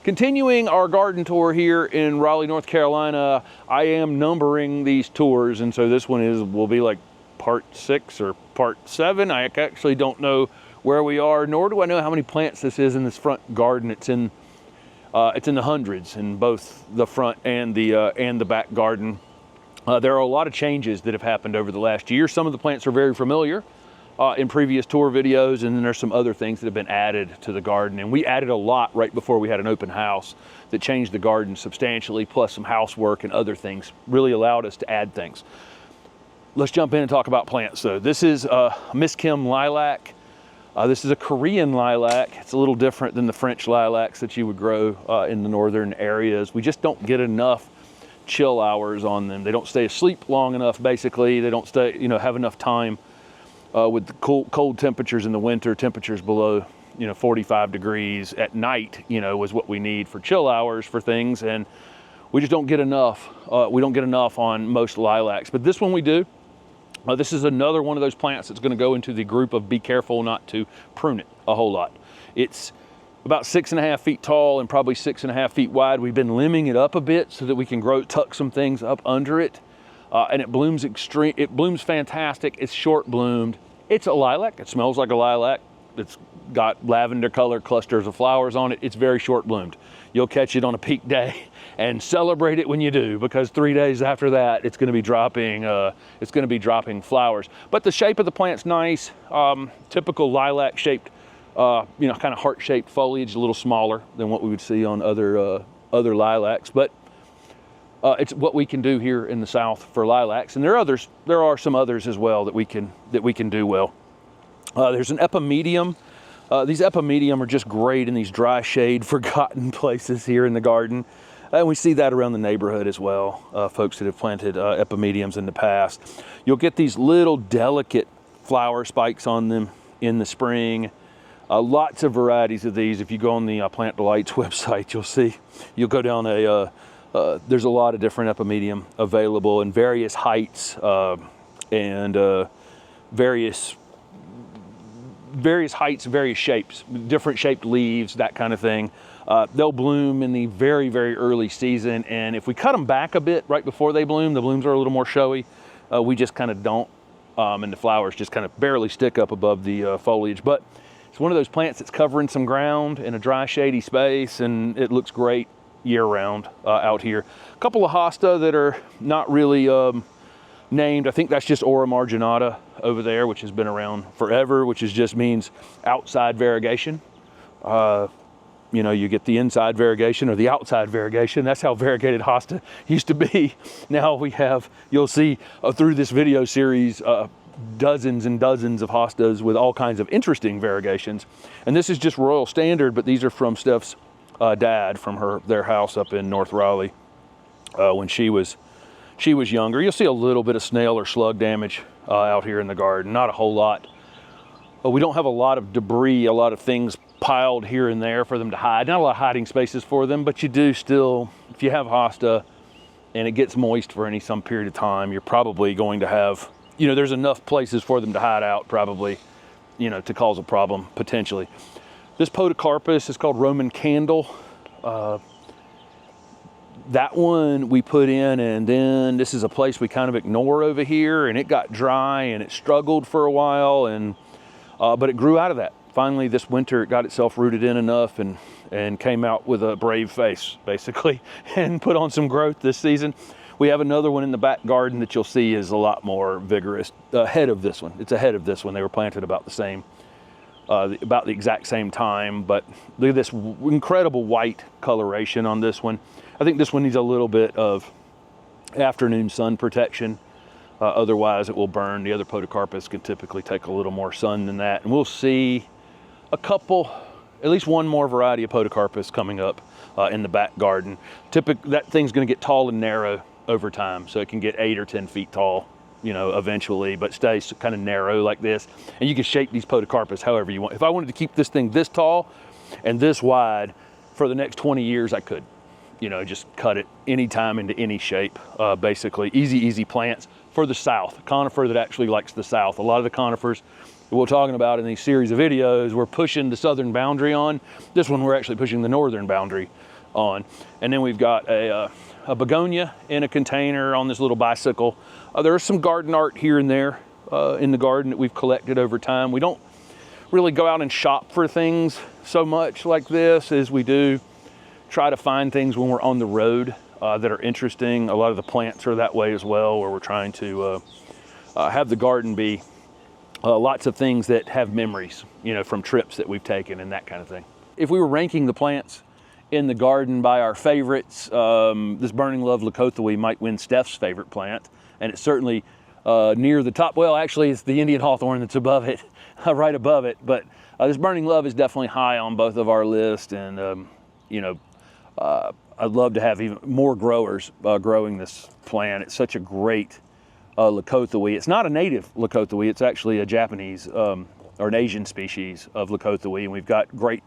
Continuing our garden tour here in Raleigh, North Carolina, I am numbering these tours, and so this one will be like part 6 or part 7. I actually don't know where we are, nor do I know how many plants this is in this front garden. It's in the hundreds in both the front and the back garden. There are a lot of changes that have happened over the last year. Some of the plants are very familiar in previous tour videos, and then there's some other things that have been added to the garden. And we added a lot right before we had an open house that changed the garden substantially, plus some housework and other things really allowed us to add things. Let's jump in and talk about plants. So this is Miss Kim lilac. This is a Korean lilac. It's a little different than the French lilacs that you would grow in the northern areas. We just don't get enough chill hours on them. They don't stay asleep long enough, basically. They don't stay, have enough time with the cold temperatures in the winter, temperatures below, 45 degrees at night, was what we need for chill hours for things. And we just don't get enough. We don't get enough on most lilacs, but this one we do. This is another one of those plants that's going to go into the group of be careful not to prune it a whole lot. It's about 6.5 feet tall and probably 6.5 feet wide. We've been limbing it up a bit so that we can tuck some things up under it. And it blooms it blooms fantastic. It's short bloomed. It's a lilac. It smells like a lilac. It's got lavender color clusters of flowers on it. It's very short bloomed. You'll catch it on a peak day and celebrate it when you do, because 3 days after that, it's going to be dropping flowers. But the shape of the plant's nice. Typical lilac shaped, kind of heart shaped foliage, a little smaller than what we would see on other lilacs. But it's what we can do here in the South for lilacs, and there are some others as well that we can do well. There's an epimedium. These epimedium are just great in these dry shade, forgotten places here in the garden. And we see that around the neighborhood as well, folks that have planted epimediums in the past. You'll get these little delicate flower spikes on them in the spring. Lots of varieties of these. If you go on the Plant Delights website, you'll go down there's a lot of different epimedium available in various heights and various heights, various shapes, different shaped leaves, that kind of thing. They'll bloom in the very, very early season, and if we cut them back a bit right before they bloom, the blooms are a little more showy. We just kind of don't, and the flowers just kind of barely stick up above the foliage. But it's one of those plants that's covering some ground in a dry, shady space, and it looks great year-round out here. A couple of hosta that are not really named. I think that's just Ora marginata over there, which has been around forever, which just means outside variegation. You get the inside variegation or the outside variegation. That's how variegated hosta used to be. Now you'll see through this video series, dozens and dozens of hostas with all kinds of interesting variegations. And this is just Royal Standard, but these are from Steph's dad from their house up in North Raleigh when she was younger. You'll see a little bit of snail or slug damage out here in the garden, not a whole lot. We don't have a lot of debris, a lot of things piled here and there for them to hide. Not a lot of hiding spaces for them, but you do still, if you have hosta and it gets moist for some period of time, you're probably going to have, there's enough places for them to hide out probably, to cause a problem potentially. This podocarpus is called Roman candle. That one we put in, and then this is a place we kind of ignore over here, and it got dry and it struggled for a while, but it grew out of that. Finally this winter it got itself rooted in enough and came out with a brave face basically and put on some growth this season. We have another one in the back garden that you'll see is a lot more vigorous, ahead of this one. It's ahead of this one. They were planted about the exact same time, but look at this incredible white coloration on this one. I think this one needs a little bit of afternoon sun protection. Otherwise it will burn. The other podocarpus can typically take a little more sun than that. And we'll see at least one more variety of podocarpus coming up in the back garden. That thing's gonna get tall and narrow over time. So it can get 8 or 10 feet tall, eventually, but stays kind of narrow like this. And you can shape these podocarpus however you want. If I wanted to keep this thing this tall and this wide for the next 20 years, I could. Just cut it anytime into any shape, basically. Easy plants for the South. Conifer that actually likes the South. A lot of the conifers that we're talking about in these series of videos, we're pushing the southern boundary on. This one, we're actually pushing the northern boundary on. And then we've got a begonia in a container on this little bicycle. There's some garden art here and there in the garden that we've collected over time. We don't really go out and shop for things so much like this as we do try to find things when we're on the road that are interesting. A lot of the plants are that way as well, where we're trying to have the garden be lots of things that have memories, you know, from trips that we've taken and that kind of thing. If we were ranking the plants in the garden by our favorites, this Burning Love Leucothoi might win Steph's favorite plant, and it's certainly near the top. Well, actually, it's the Indian hawthorn that's above it, right above it. But this Burning Love is definitely high on both of our list, and you know, I'd love to have even more growers growing this plant. It's such a great leucothoi. It's not a native leucothoi. It's actually a Japanese or an Asian species of leucothoi, and we've got great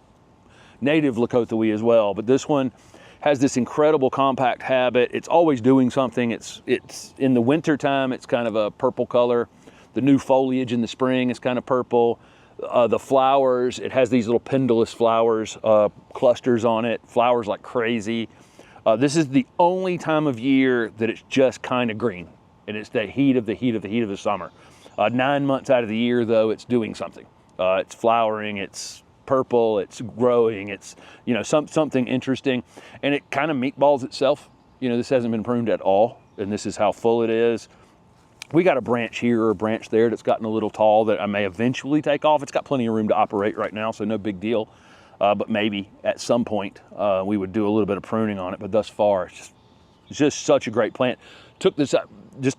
native leucothoi as well. But this one has this incredible compact habit. It's always doing something. It's in the winter time, it's kind of a purple color. The new foliage in the spring is kind of purple. The flowers, it has these little pendulous flowers, clusters on it, flowers like crazy. This is the only time of year that it's just kind of green, and it's the heat of the summer. 9 months out of the year, though, it's doing something. It's flowering, it's purple, it's growing, it's, you know, something interesting, and it kind of meatballs itself. You know, this hasn't been pruned at all, and this is how full it is. We got a branch here or a branch there that's gotten a little tall that I may eventually take off. It's got plenty of room to operate right now, so no big deal. But maybe at some point we would do a little bit of pruning on it. But thus far, it's just such a great plant. Took this, just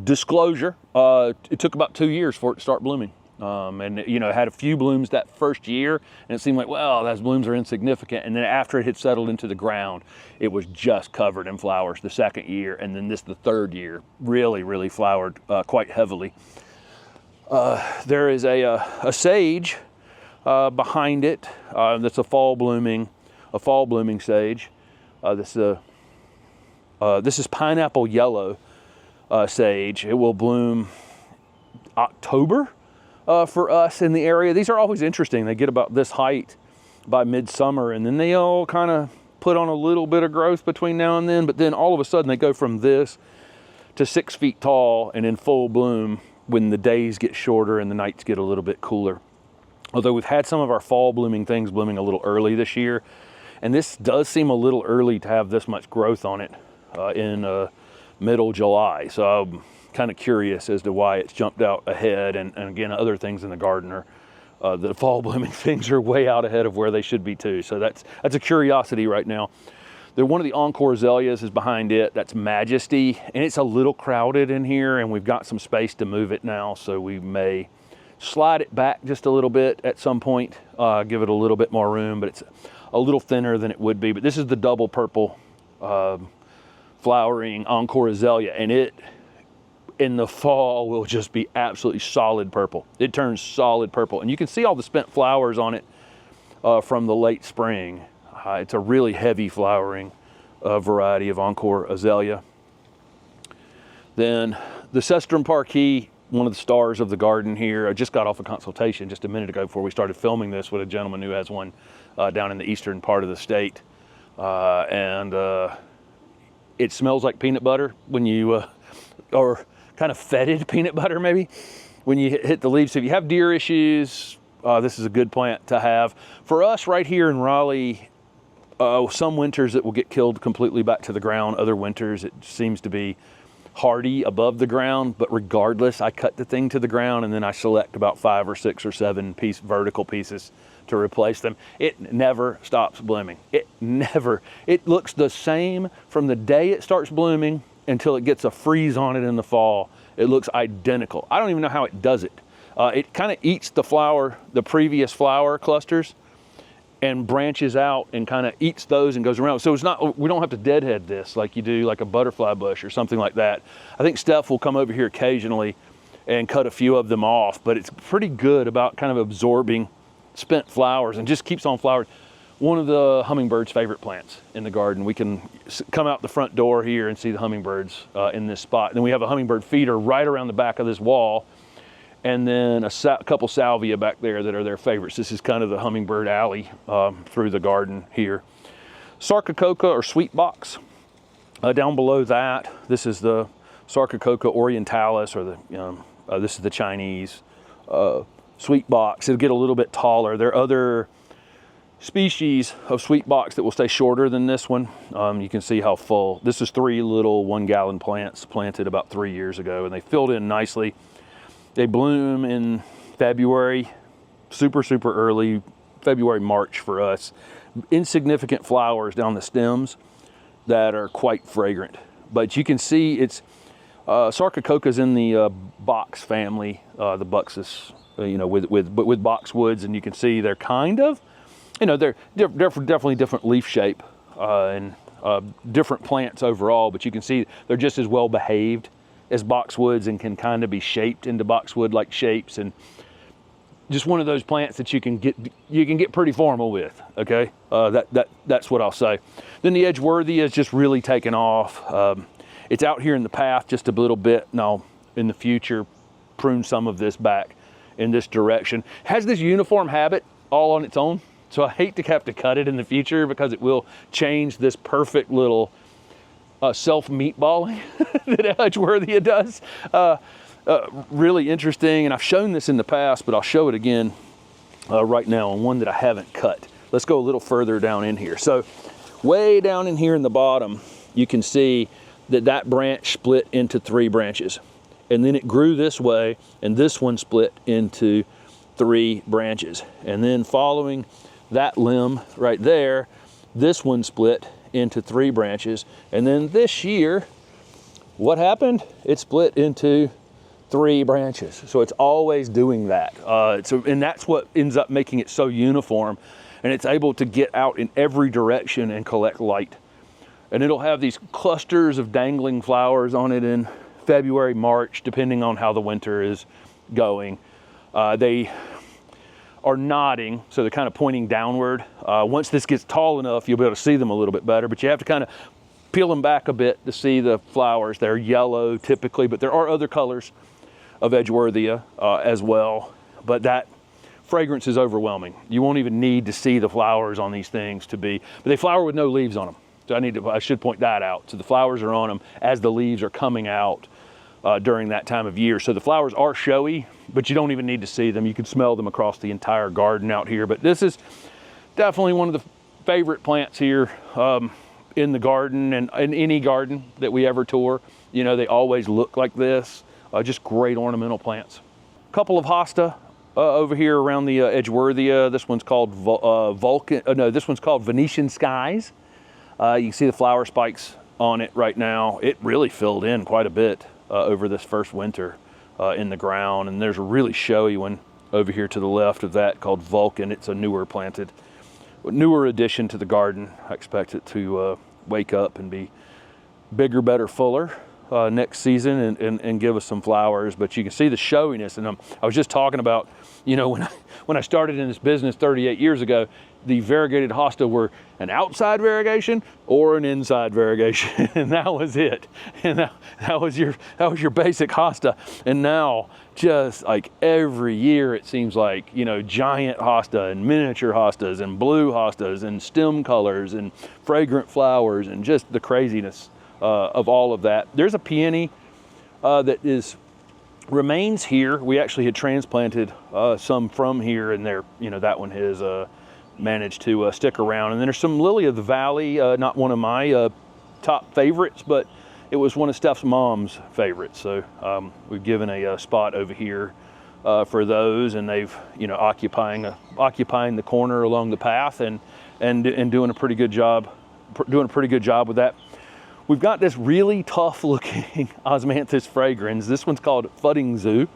disclosure, it took about 2 years for it to start blooming. And you know, it had a few blooms that first year, and it seemed like, well, those blooms are insignificant. And then after it had settled into the ground, it was just covered in flowers the second year, and then the third year really flowered quite heavily. There is a sage behind it that's a fall blooming sage. This is pineapple yellow sage. It will bloom October. For us in the area. These are always interesting. They get about this height by midsummer, and then they all kind of put on a little bit of growth between now and then, but then all of a sudden they go from this to 6 feet tall and in full bloom when the days get shorter and the nights get a little bit cooler. Although we've had some of our fall blooming things blooming a little early this year, and this does seem a little early to have this much growth on it in middle July. So I'm kind of curious as to why it's jumped out ahead, and again, other things in the garden are the fall blooming things are way out ahead of where they should be too. So that's a curiosity right now. One of the encore azaleas is behind it. That's Majesty, and it's a little crowded in here, and we've got some space to move it now, so we may slide it back just a little bit at some point, give it a little bit more room, but it's a little thinner than it would be. But this is the double purple flowering encore azalea, and it in the fall will just be absolutely solid purple. It turns solid purple, and you can see all the spent flowers on it from the late spring. It's a really heavy flowering variety of encore azalea. Then the Cestrum parkii, one of the stars of the garden here. I just got off a consultation just a minute ago before we started filming this with a gentleman who has one down in the eastern part of the state, and it smells like peanut butter when you or kind of fetid peanut butter maybe when you hit the leaves. So if you have deer issues, this is a good plant to have. For us right here in Raleigh, some winters it will get killed completely back to the ground. Other winters it seems to be hardy above the ground, but regardless, I cut the thing to the ground and then I select about 5 or 6 or 7 vertical pieces to replace them. It never stops blooming. It looks the same from the day it starts blooming until it gets a freeze on it in the fall. It looks identical. I don't even know how it does it. It kind of eats the previous flower clusters and branches out and kind of eats those and goes around. So we don't have to deadhead this like you do like a butterfly bush or something like that. I think Steph will come over here occasionally and cut a few of them off, but it's pretty good about kind of absorbing spent flowers and just keeps on flowering. One of the hummingbird's favorite plants in the garden. We can come out the front door here and see the hummingbirds in this spot. And then we have a hummingbird feeder right around the back of this wall, and then a couple salvia back there that are their favorites. This is kind of the hummingbird alley through the garden here. Sarcococa or sweet box. Down below that, this is the Sarcococa orientalis, or the this is the Chinese sweet box. It'll get a little bit taller. There are other species of sweet box that will stay shorter than this one. You can see how full. This is 3 little 1-gallon plants planted about 3 years ago, and they filled in nicely. They bloom in February, super early, February, March for us. Insignificant flowers down the stems that are quite fragrant. But you can see it's Sarcococa's in the box family, the Buxus, with boxwoods, and you can see they're kind of, they're definitely different leaf shape and different plants overall, but you can see they're just as well behaved as boxwoods and can kind of be shaped into boxwood-like shapes, and just one of those plants that you can get pretty formal with. Okay, that's what I'll say. Then the Edgeworthia is just really taken off. It's out here in the path just a little bit, and I'll in the future prune some of this back in this direction. Has this uniform habit all on its own, so I hate to have to cut it in the future because it will change this perfect little self-meatballing that Edgeworthia does. Really interesting, and I've shown this in the past, but I'll show it again right now on one that I haven't cut. Let's go a little further down in here. So way down in here in the bottom, you can see that branch split into 3 branches, and then it grew this way, and this one split into 3 branches, and then following that limb right there, this one split into 3 branches, and then this year, what happened? It split into 3 branches. So it's always doing that. And that's what ends up making it so uniform, and it's able to get out in every direction and collect light. And it'll have these clusters of dangling flowers on it in February, March, depending on how the winter is going. They are nodding, so they're kind of pointing downward. Once this gets tall enough, you'll be able to see them a little bit better, but you have to kind of peel them back a bit to see the flowers. They're yellow typically, but there are other colors of Edgeworthia as well, but that fragrance is overwhelming. You won't even need to see the flowers on these things but they flower with no leaves on them. So I should point that out. So the flowers are on them as the leaves are coming out during that time of year. So the flowers are showy, but you don't even need to see them. You can smell them across the entire garden out here. But this is definitely one of the favorite plants here in the garden, and in any garden that we ever tour. They always look like this. Just great ornamental plants. A couple of hosta over here around the Edgeworthia. This one's called this one's called Venetian Skies. You can see the flower spikes on it right now. It really filled in quite a bit over this first winter in the ground, and there's a really showy one over here to the left of that called Vulcan. It's a newer addition to the garden. I expect it to wake up and be bigger, better, fuller next season and give us some flowers. But you can see the showiness, and I was just talking about, when I started in this business 38 years ago, the variegated hosta were an outside variegation or an inside variegation, and that was it. And that was your basic hosta. And now, just like every year, it seems like, giant hosta and miniature hostas and blue hostas and stem colors and fragrant flowers and just the craziness of all of that. There's a peony that remains here. We actually had transplanted some from here, and that one has managed to stick around. And then there's some lily of the valley, not one of my top favorites, but it was one of Steph's mom's favorites. So we've given a spot over here for those, and they've occupying the corner along the path and doing a pretty good job with that. We've got this really tough looking Osmanthus fragrans. This one's called Fudding Zoo,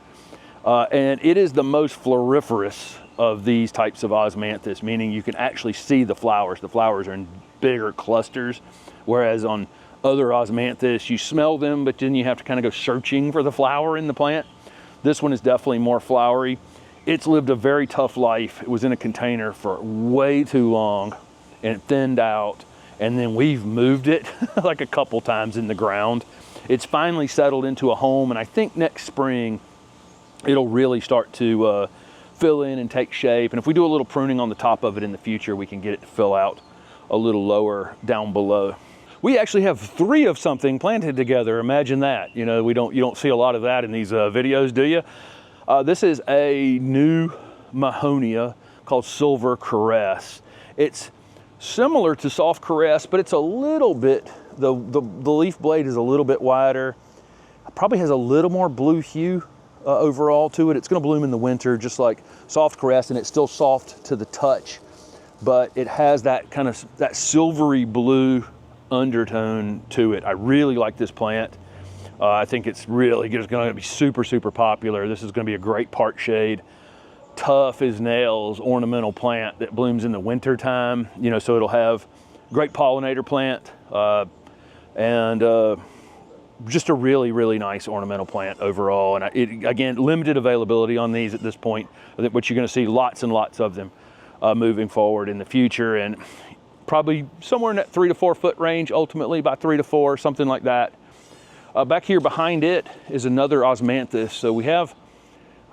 and it is the most floriferous of these types of Osmanthus, meaning you can actually see the flowers. The flowers are in bigger clusters, whereas on other Osmanthus, you smell them, but then you have to kind of go searching for the flower in the plant. This one is definitely more flowery. It's lived a very tough life. It was in a container for way too long, and it thinned out, and then we've moved it like a couple times in the ground. It's finally settled into a home, and I think next spring it'll really start to fill in and take shape. And if we do a little pruning on the top of it in the future, we can get it to fill out a little lower down below. We actually have 3 of something planted together. Imagine that. You know, you don't see a lot of that in these videos, do you? This is a new Mahonia called Silver Caress. It's similar to soft caress, but it's a little bit, the leaf blade is a little bit wider. Probably has a little more blue hue overall to it. It's going to bloom in the winter just like soft caress, and it's still soft to the touch, but it has that kind of that silvery blue undertone to it. I really like this plant. I think it's really going to be super, super popular. This is going to be a great part shade, tough as nails ornamental plant that blooms in the winter time. You know, so it'll have great pollinator plant and just a really, really nice ornamental plant overall. And again, limited availability on these at this point, but you're going to see lots and lots of them moving forward in the future, and probably somewhere in that 3 to 4 foot range, ultimately by 3 to 4, something like that. Back here behind it is another Osmanthus. So we have,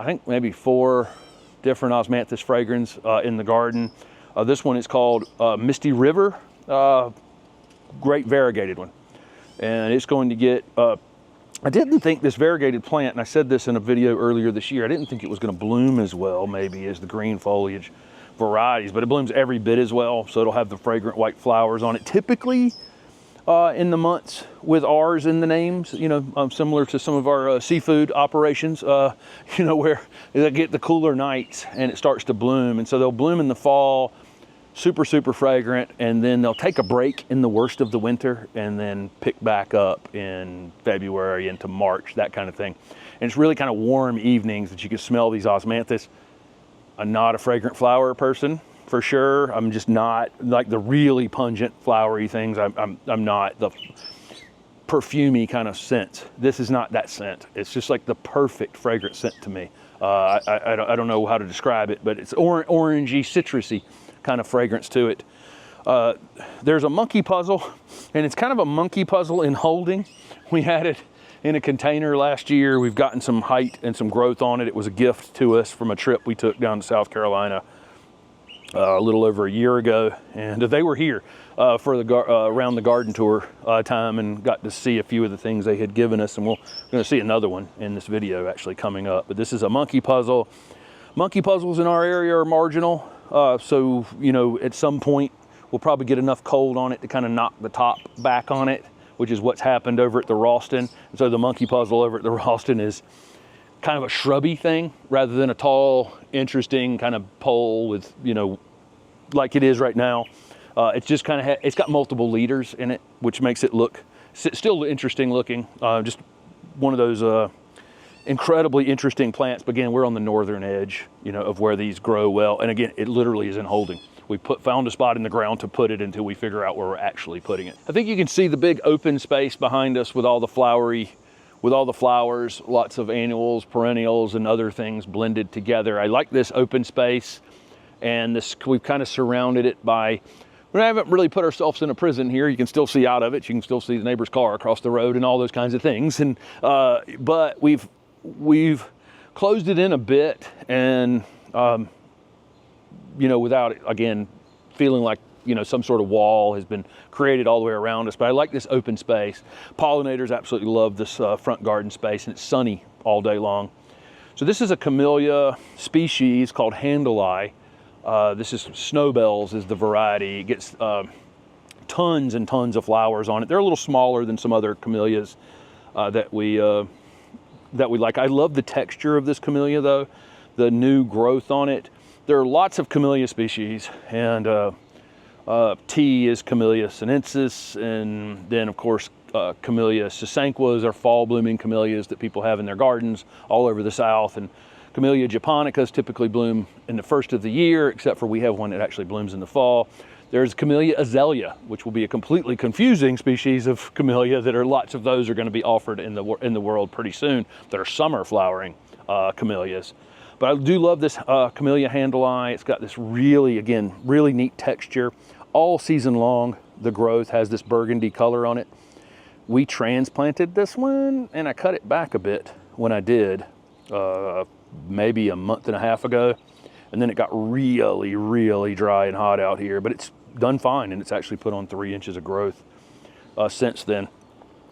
I think, maybe 4 different Osmanthus fragrans in the garden. This one is called Misty River, great variegated one. And it's going to get, I didn't think this variegated plant, and I said this in a video earlier this year, I didn't think it was going to bloom as well maybe as the green foliage varieties, but it blooms every bit as well. So it'll have the fragrant white flowers on it. Typically in the months with R's in the names, you know, similar to some of our seafood operations, you know, where they get the cooler nights and it starts to bloom. And so they'll bloom in the fall, super, super fragrant, and then they'll take a break in the worst of the winter and then pick back up in February into March, that kind of thing. And it's really kind of warm evenings that you can smell these Osmanthus. I'm not a fragrant flower person, for sure. I'm just not like the really pungent flowery things. I'm not the perfumey kind of scent. This is not that scent. It's just like the perfect fragrant scent to me. I don't know how to describe it, but it's orangey, citrusy kind of fragrance to it. There's a monkey puzzle, and it's kind of a monkey puzzle in holding. We had it in a container last year. We've gotten some height and some growth on it. It was a gift to us from a trip we took down to South Carolina a little over a year ago, and they were here for the around the garden tour time, and got to see a few of the things they had given us, and we're going to see another one in this video actually coming up. But this is a monkey puzzle. Monkey puzzles in our area are marginal, so you know, at some point we'll probably get enough cold on it to kind of knock the top back on it, which is what's happened over at the Ralston. And so the monkey puzzle over at the Ralston is kind of a shrubby thing rather than a tall, interesting kind of pole with, you know, like it is right now. It's just kind of, it's got multiple leaders in it, which makes it look still interesting looking. Just one of those incredibly interesting plants. But again, we're on the northern edge, you know, of where these grow well. And again, it literally is in holding. We found a spot in the ground to put it until we figure out where we're actually putting it. I think you can see the big open space behind us with all the flowers, lots of annuals, perennials, and other things blended together. I like this open space, and we've kind of surrounded it by, we haven't really put ourselves in a prison here. You can still see out of it. You can still see the neighbor's car across the road and all those kinds of things. And but we've closed it in a bit, and you know, without, again, feeling like, you know, some sort of wall has been created all the way around us. But I like this open space. Pollinators absolutely love this front garden space, and it's sunny all day long. So this is a camellia species called Handeli. This is Snowbells is the variety. It gets tons and tons of flowers on it. They're a little smaller than some other camellias that we like. I love the texture of this camellia, though, the new growth on it. There are lots of camellia species, and T is Camellia sinensis, and then of course Camellia sasanquas are fall blooming camellias that people have in their gardens all over the South, and Camellia japonicas typically bloom in the first of the year, except for we have one that actually blooms in the fall. There's Camellia azalea, which will be a completely confusing species of camellia. That are lots of those are going to be offered in the world pretty soon. That are summer flowering camellias. But I do love this Camellia Handeli. It's got this really, again, really neat texture. All season long, the growth has this burgundy color on it. We transplanted this one, and I cut it back a bit when I did, maybe a month and a half ago. And then it got really, really dry and hot out here. But it's done fine, and it's actually put on 3 inches of growth since then.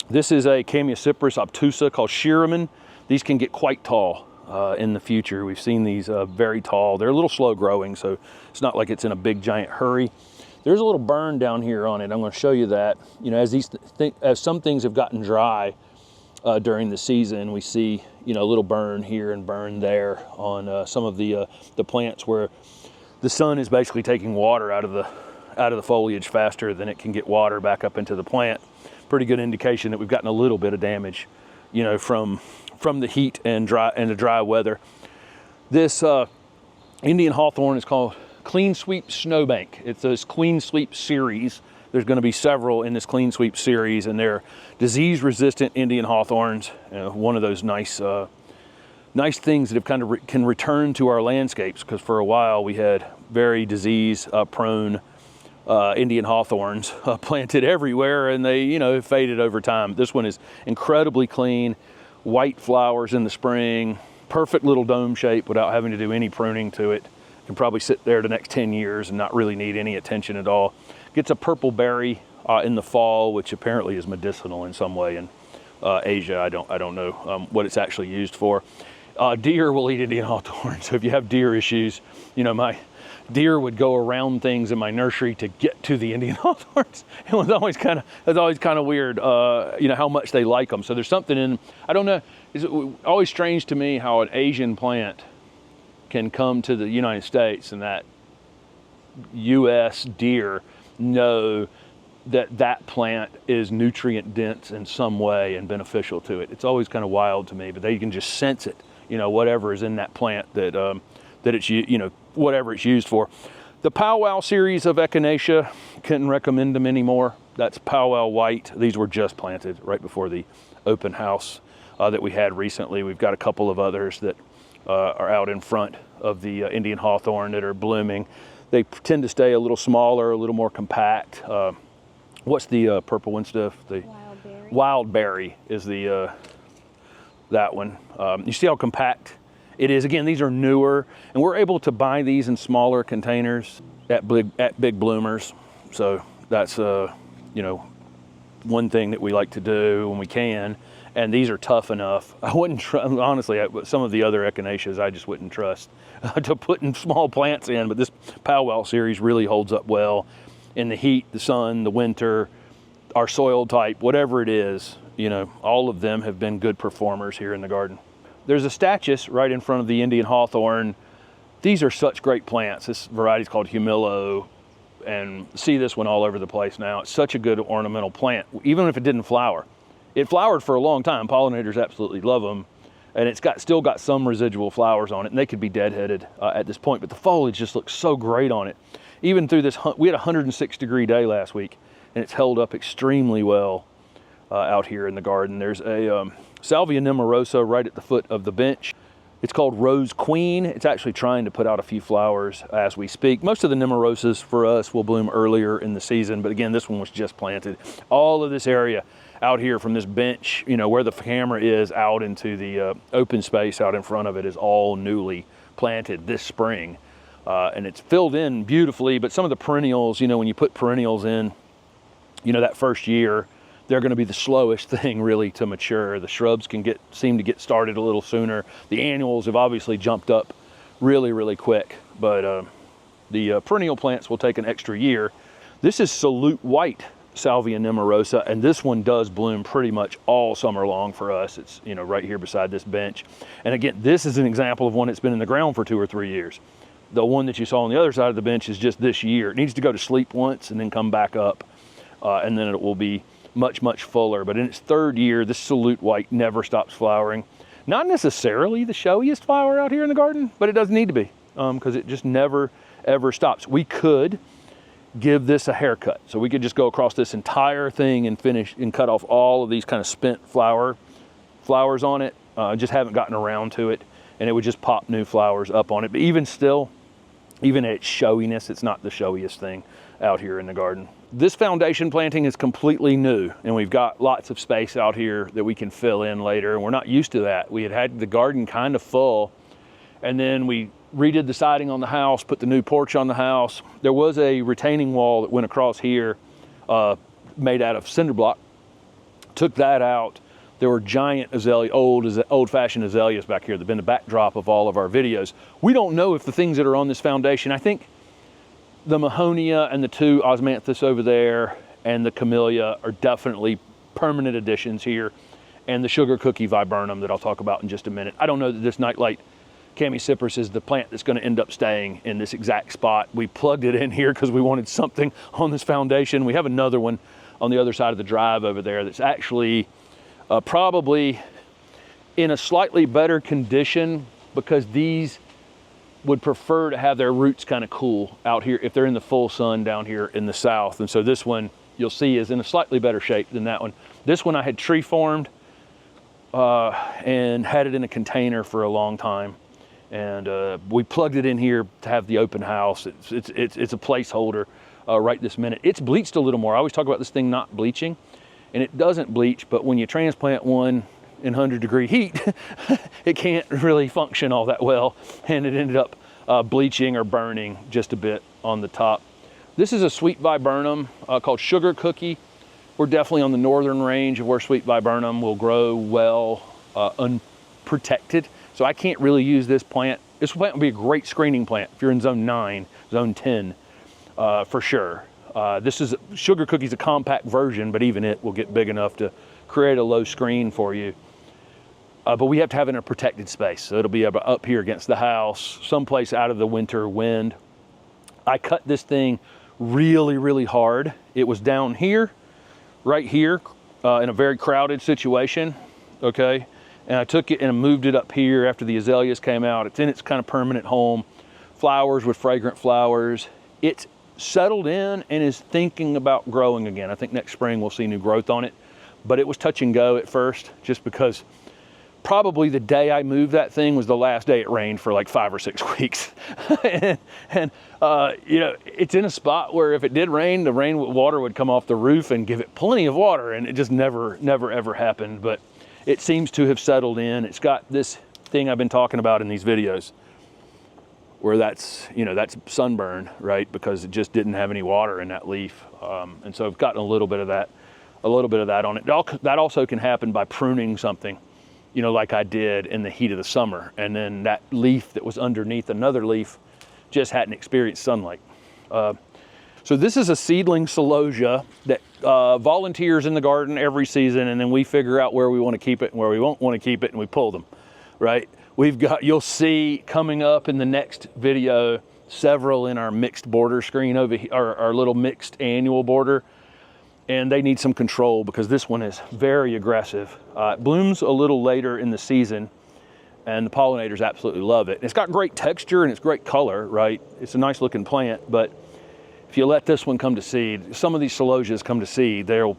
This is a Camellias obtusa called Shiraman. These can get quite tall in the future. We've seen these very tall. They're a little slow growing, so it's not like it's in a big giant hurry. There's a little burn down here on it. I'm going to show you that. You know, as some things have gotten dry during the season, we see, you know, a little burn here and burn there on some of the plants where the sun is basically taking water out of the foliage faster than it can get water back up into the plant. Pretty good indication that we've gotten a little bit of damage, you know, from the heat and the dry weather. This Indian hawthorn is called Clean Sweep Snowbank. It's this Clean Sweep series. There's going to be several in this Clean Sweep series, and they're disease-resistant Indian hawthorns. One of those nice things that have kind of can return to our landscapes, because for a while we had very disease-prone Indian hawthorns planted everywhere, and they, you know, faded over time. This one is incredibly clean, white flowers in the spring, perfect little dome shape without having to do any pruning to it. Can probably sit there the next 10 years and not really need any attention at all. Gets a purple berry in the fall, which apparently is medicinal in some way in Asia. I don't know what it's actually used for. Deer will eat Indian hawthorn, so if you have deer issues, you know, my deer would go around things in my nursery to get to the Indian hawthorns. It was always kind of weird, you know, how much they like them. So there's something in, I don't know, it's always strange to me how an Asian plant can come to the United States and that U.S. deer know that that plant is nutrient dense in some way and beneficial to it. It's always kind of wild to me, but they can just sense it, you know, whatever is in that plant that that it's, you know, whatever it's used for. The Powwow series of Echinacea, couldn't recommend them anymore. That's Powwow White. These were just planted right before the open house that we had recently. We've got a couple of others that are out in front of the Indian hawthorn that are blooming. They tend to stay a little smaller, a little more compact. What's the purple one stuff? The Wild Berry is the that one. You see how compact it is. Again, these are newer, and we're able to buy these in smaller containers at big bloomers. So that's you know, one thing that we like to do when we can. And these are tough enough. I wouldn't honestly, some of the other echinaceas I just wouldn't trust to put in small plants in, but this Powwow series really holds up well in the heat, the sun, the winter, our soil type, whatever it is. You know, all of them have been good performers here in the garden. There's a stachys right in front of the Indian hawthorn. These are such great plants. This variety is called Humilo, and see this one all over the place now. It's such a good ornamental plant, even if it didn't flower. It flowered for a long time. Pollinators absolutely love them, and it's still got some residual flowers on it, and they could be deadheaded at this point, but the foliage just looks so great on it. Even through this, we had a 106-degree day last week, and it's held up extremely well out here in the garden. There's a Salvia nemorosa right at the foot of the bench. It's called Rose Queen. It's actually trying to put out a few flowers as we speak. Most of the nemorosas for us will bloom earlier in the season, but again, this one was just planted. All of this area out here from this bench, you know, where the camera is out into the open space out in front of it is all newly planted this spring. And it's filled in beautifully, but some of the perennials, you know, when you put perennials in, you know, that first year, they're going to be the slowest thing really to mature. The shrubs can seem to get started a little sooner. The annuals have obviously jumped up really, really quick, but the perennial plants will take an extra year. This is Salute White Salvia nemorosa, and this one does bloom pretty much all summer long for us. It's, you know, right here beside this bench. And again, this is an example of one that's been in the ground for 2 or 3 years. The one that you saw on the other side of the bench is just this year. It needs to go to sleep once and then come back up, and then it will be much, much fuller. But in its 3rd year, this Salute White never stops flowering. Not necessarily the showiest flower out here in the garden, but it doesn't need to be, because it just never, ever stops. We could give this a haircut. So we could just go across this entire thing and finish and cut off all of these kind of spent flowers on it. Just haven't gotten around to it, and it would just pop new flowers up on it. But even still, even at its showiness, it's not the showiest thing out here in the garden. This foundation planting is completely new, and we've got lots of space out here that we can fill in later, and we're not used to that. We had the garden kind of full, and then we redid the siding on the house, put the new porch on the house. There was a retaining wall that went across here made out of cinder block. Took that out. There were giant azalea, old-fashioned azaleas back here that have been the backdrop of all of our videos. We don't know if the things that are on this foundation, I think the Mahonia and the two Osmanthus over there and the Camellia are definitely permanent additions here, and the sugar cookie viburnum that I'll talk about in just a minute. I don't know that this nightlight Camellias is the plant that's going to end up staying in this exact spot. We plugged it in here because we wanted something on this foundation. We have another one on the other side of the drive over there that's actually probably in a slightly better condition, because these would prefer to have their roots kind of cool out here if they're in the full sun down here in the south. And so this one you'll see is in a slightly better shape than that one. This one I had tree formed and had it in a container for a long time. And we plugged it in here to have the open house. It's a placeholder right this minute. It's bleached a little more. I always talk about this thing not bleaching, and it doesn't bleach, but when you transplant one in 100-degree heat, it can't really function all that well, and it ended up bleaching or burning just a bit on the top. This is a sweet viburnum called sugar cookie. We're definitely on the northern range of where sweet viburnum will grow well unprotected. So I can't really use this plant. This plant would be a great screening plant if you're in zone 9, zone 10, for sure. Sugar cookie's a compact version, but even it will get big enough to create a low screen for you. But we have to have it in a protected space. So it'll be up here against the house, someplace out of the winter wind. I cut this thing really, really hard. It was down here, right here, in a very crowded situation, okay? And I took it and moved it up here after the azaleas came out. It's in its kind of permanent home. Flowers with fragrant flowers. It's settled in and is thinking about growing again. I think next spring we'll see new growth on it. But it was touch and go at first, just because probably the day I moved that thing was the last day it rained for like 5 or 6 weeks. and you know, it's in a spot where if it did rain, the water would come off the roof and give it plenty of water, and it just never ever happened. But it seems to have settled in. It's got this thing I've been talking about in these videos, where that's sunburn, right? Because it just didn't have any water in that leaf. And so I've gotten a little bit of that on it. That also can happen by pruning something, you know, like I did in the heat of the summer. And then that leaf that was underneath another leaf just hadn't experienced sunlight. So this is a seedling celosia that volunteers in the garden every season, and then we figure out where we want to keep it and where we won't want to keep it, and we pull them, right? You'll see coming up in the next video several in our mixed border screen over here, our little mixed annual border, and they need some control because this one is very aggressive. It blooms a little later in the season, and the pollinators absolutely love it. And it's got great texture and it's great color, right? It's a nice looking plant, but if you let this one come to seed, some of these celosias come to seed, they'll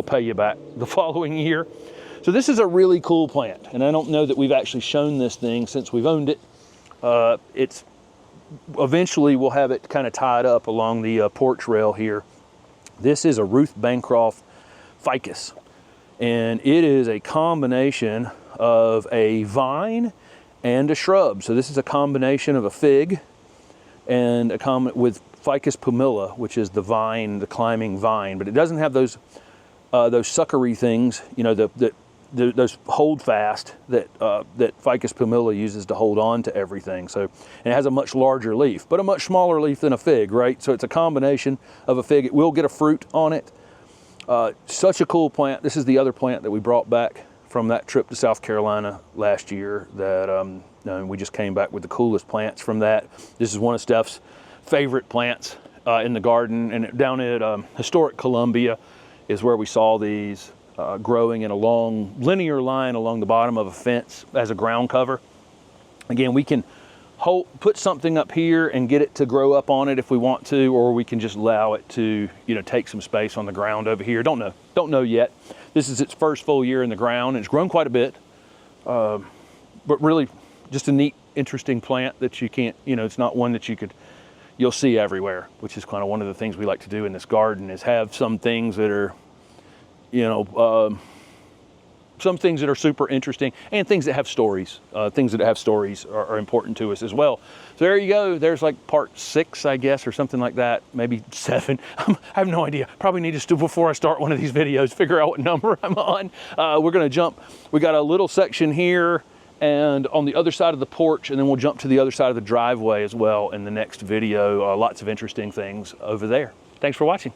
pay you back the following year. So this is a really cool plant, and I don't know that we've actually shown this thing since we've owned it. Eventually we'll have it kind of tied up along the porch rail here. This is a Ruth Bancroft ficus, and it is a combination of a vine and a shrub. So this is a combination of a fig and with ficus pumila, which is the vine, the climbing vine, but it doesn't have those suckery things, you know, those hold fast that ficus pumila uses to hold on to everything. So, and it has a much larger leaf, but a much smaller leaf than a fig, right? So it's a combination of a fig. It will get a fruit on it. Such a cool plant. This is the other plant that we brought back from that trip to South Carolina last year that we just came back with the coolest plants from that. This is one of Steph's favorite plants in the garden, and down at historic Columbia is where we saw these growing in a long linear line along the bottom of a fence as a ground cover. Again, we can put something up here and get it to grow up on it if we want to, or we can just allow it to, you know, take some space on the ground over here. Don't know yet. This is its first full year in the ground, and it's grown quite a bit, but really just a neat, interesting plant that you can't, you know, it's not one that you'll see everywhere, which is kind of one of the things we like to do in this garden, is have some things that are, you know, some things that are super interesting and things that have stories. Things that have stories are important to us as well. So there you go. There's like part 6, I guess, or something like that. Maybe 7. I have no idea. Probably need to, before I start one of these videos, figure out what number I'm on. We're going to jump. We got a little section here and on the other side of the porch, and then we'll jump to the other side of the driveway as well in the next video. Lots of interesting things over there. Thanks for watching.